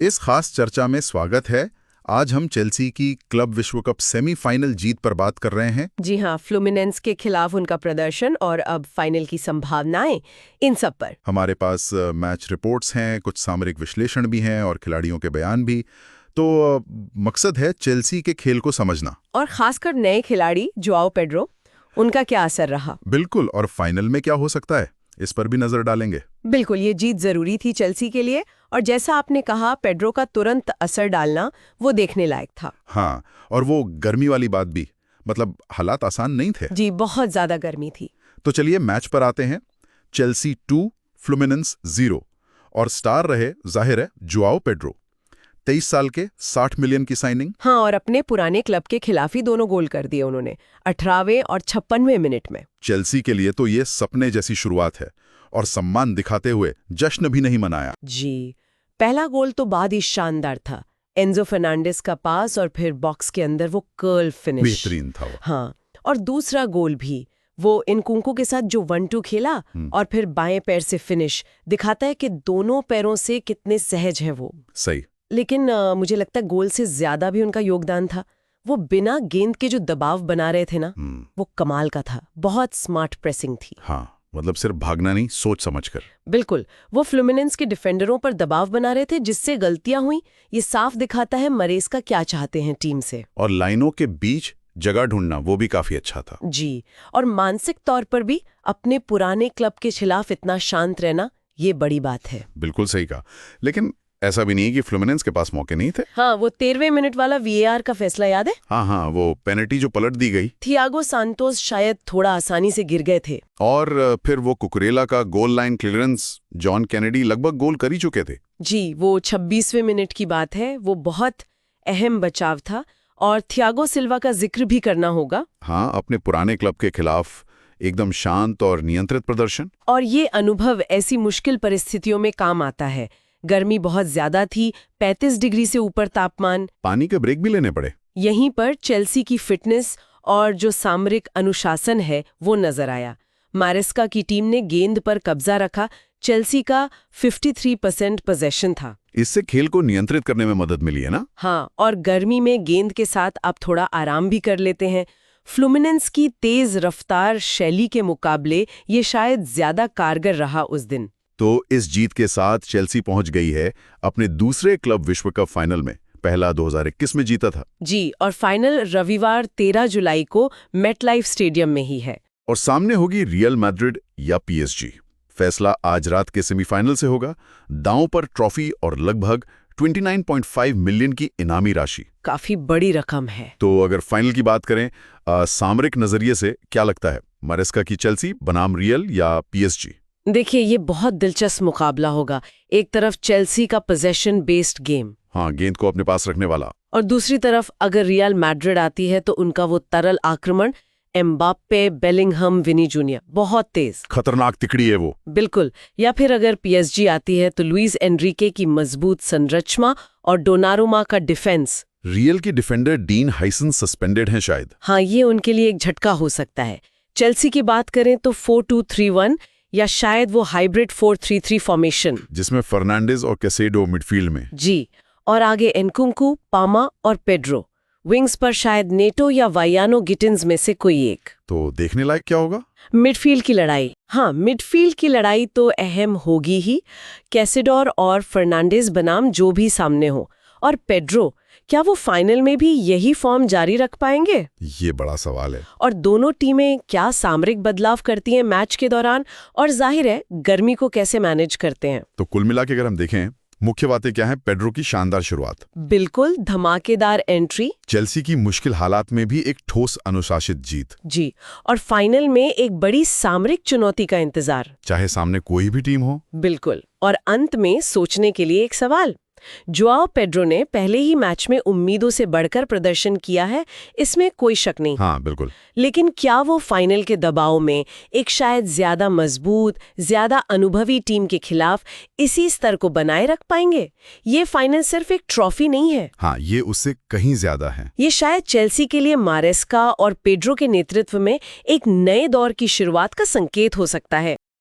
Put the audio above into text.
इस खास चर्चा में स्वागत है। आज हम चेल्सी की क्लब विश्व कप सेमीफाइनल जीत पर बात कर रहे हैं। जी हाँ, फ्लुमिनेंस के खिलाफ उनका प्रदर्शन और अब फाइनल की संभावनाएं, इन सब पर हमारे पास मैच रिपोर्ट्स हैं, कुछ सामरिक विश्लेषण भी हैं और खिलाड़ियों के बयान भी। तो मकसद है चेल्सी के खेल को समझना, और खासकर नए खिलाड़ी जोआओ पेड्रो, उनका क्या असर रहा। बिल्कुल, और फाइनल में क्या हो सकता है इस पर भी नजर डालेंगे। बिल्कुल, ये जीत जरूरी थी चेल्सी के लिए, और जैसा आपने कहा, पेड्रो का तुरंत असर डालना वो देखने लायक था। हाँ, और वो गर्मी वाली बात भी, मतलब हालात आसान नहीं थे। जी, बहुत ज्यादा गर्मी थी। तो चलिए मैच पर आते हैं। चेल्सी 2 फ्लुमिनेंस 0, और स्टार रहे जाहिर है जोआओ पेड्रो। 23 साल के 60 मिलियन की साइनिंग। हाँ, और अपने पुराने क्लब के खिलाफ ही दोनों गोल कर दिए उन्होंने 18वें और 56वें मिनट में। चेल्सी के लिए तो ये सपने जैसी शुरुआत है, और सम्मान दिखाते हुए जश्न भी नहीं मनाया। जी, पहला गोल तो बाद ही शानदार था। एंजो फर्नांडिस का पास और फिर बॉक्स के अंदर वो कर्ल फिनिश, बेहतरीन था वो। हाँ, और दूसरा गोल भी वो इनकुंकू के साथ जो 1-2 खेला और फिर बाएं पैर से फिनिश, दिखाता है कि दोनों पैरों से कितने सहज है वो। सही। लेकिन मुझे लगता है गोल से ज्यादा भी उनका योगदान था। वो बिना गेंद के जो दबाव बना रहे थे ना, वो कमाल का था। बहुत स्मार्ट प्रेसिंग थी। हाँ, मतलब सिर्फ भागना नहीं, सोच समझकर। बिल्कुल, वो फ्लुमिनेंस के डिफेंडरों पर दबाव बना रहे थे, जिससे गलतियां हुई। ये साफ दिखाता है मरेस्का क्या चाहते हैं टीम से। और लाइनों के बीच जगह ढूंढना वो भी काफी अच्छा था। जी, और मानसिक तौर पर भी अपने पुराने क्लब के खिलाफ इतना शांत रहना, ये बड़ी बात है। बिल्कुल सही कहा। लेकिन ऐसा भी नहीं कि फ्लुमिनेंस के पास मौके नहीं थे। हाँ, वो 13वें मिनट वाला वीएआर का फैसला याद है? हाँ, वो पेनल्टी जो पलट दी गई। थियागो सांतोस शायद थोड़ा आसानी से गिर गए थे। और फिर वो कुकुरेला का goal line clearance, John Kennedy लगभग गोल कर ही चुके थे। जी, वो 26वें मिनट की बात है। वो बहुत अहम बचाव था, और थियागो सिल्वा का जिक्र भी करना होगा। हाँ, अपने पुराने क्लब के खिलाफ एकदम शांत और नियंत्रित प्रदर्शन। और ये अनुभव ऐसी मुश्किल परिस्थितियों में काम आता है। गर्मी बहुत ज्यादा थी, 35 डिग्री से ऊपर तापमान। पानी के ब्रेक भी लेने पड़े। यहीं पर चेल्सी की फिटनेस और जो सामरिक अनुशासन है वो नजर आया। मारेस्का की टीम ने गेंद पर कब्जा रखा। चेल्सी का 53% पोजेशन था। इससे खेल को नियंत्रित करने में मदद मिली है ना। हाँ, और गर्मी में गेंद के साथ आप थोड़ा आराम भी कर लेते हैं। फ्लुमिनेंस की तेज रफ्तार शैली के मुकाबले ये शायद ज्यादा कारगर रहा उस दिन। तो इस जीत के साथ चेल्सी पहुंच गई है अपने दूसरे क्लब विश्व कप फाइनल में। पहला 2021 में जीता था। जी, और फाइनल रविवार 13 जुलाई को मेटलाइफ स्टेडियम में ही है। और सामने होगी रियल मैड्रिड या पीएसजी। फैसला आज रात के सेमीफाइनल से होगा। दांव पर ट्रॉफी और लगभग 29.5 मिलियन की इनामी राशि। काफी बड़ी रकम है। तो अगर फाइनल की बात करें सामरिक नजरिए से, क्या लगता है, मारेस्का की चेल्सी बनाम रियल या पीएसजी? देखिए, ये बहुत दिलचस्प मुकाबला होगा। एक तरफ चेल्सी का पोजेशन बेस्ड गेम, हाँ, गेंद को अपने पास रखने वाला, और दूसरी तरफ अगर रियल मैड्रिड आती है तो उनका वो तरल आक्रमण, एम्बाप्पे, बेलिंगहम, विनी जूनियर, बहुत तेज खतरनाक तिकड़ी है वो। बिल्कुल। या फिर अगर पीएसजी आती है तो लुइस एनरिके की मजबूत संरचना और डोनारुमा का डिफेंस। रियल की डिफेंडर डीन हाइसन सस्पेंडेड हैं शायद। हाँ, ये उनके लिए एक झटका हो सकता है। चेल्सी की बात करें तो 4-2-3-1 या शायद वो हाइब्रिड 4-3-3 फॉर्मेशन, जिसमें फर्नांडिस और कैसेडो मिडफील्ड में। जी, और आगे एनकुंकू, पामा और पेड्रो। विंग्स पर शायद नेटो या वायानो गिटिन्स में से कोई एक। तो देखने लायक क्या होगा? मिडफील्ड की लड़ाई। हाँ, मिडफील्ड की लड़ाई तो अहम होगी ही। कैसेडोर और फर्नांडिस बनाम जो भी सामने हो, और पेड्रो, क्या वो फाइनल में भी यही फॉर्म जारी रख पाएंगे? ये बड़ा सवाल है। और दोनों टीमें क्या सामरिक बदलाव करती हैं मैच के दौरान, और जाहिर है गर्मी को कैसे मैनेज करते हैं। तो कुल मिला के अगर हम देखें, मुख्य बातें क्या है? पेड्रो की शानदार शुरुआत, बिल्कुल धमाकेदार एंट्री, चेल्सी की मुश्किल हालात में भी एक ठोस अनुशासित जीत। जी, और फाइनल में एक बड़ी सामरिक चुनौती का इंतजार, चाहे सामने कोई भी टीम हो। बिल्कुल। और अंत में सोचने के लिए एक सवाल, जोआओ पेड्रो ने पहले ही मैच में उम्मीदों से बढ़कर प्रदर्शन किया है, इसमें कोई शक नहीं। हाँ, बिल्कुल। लेकिन क्या वो फाइनल के दबाव में एक शायद ज्यादा मजबूत, ज्यादा अनुभवी टीम के खिलाफ इसी स्तर को बनाए रख पाएंगे? ये फाइनल सिर्फ एक ट्रॉफी नहीं है। हाँ, ये उससे कहीं ज्यादा है। ये शायद चेल्सी के लिए मारेस्का और पेड्रो के नेतृत्व में एक नए दौर की शुरुआत का संकेत हो सकता है।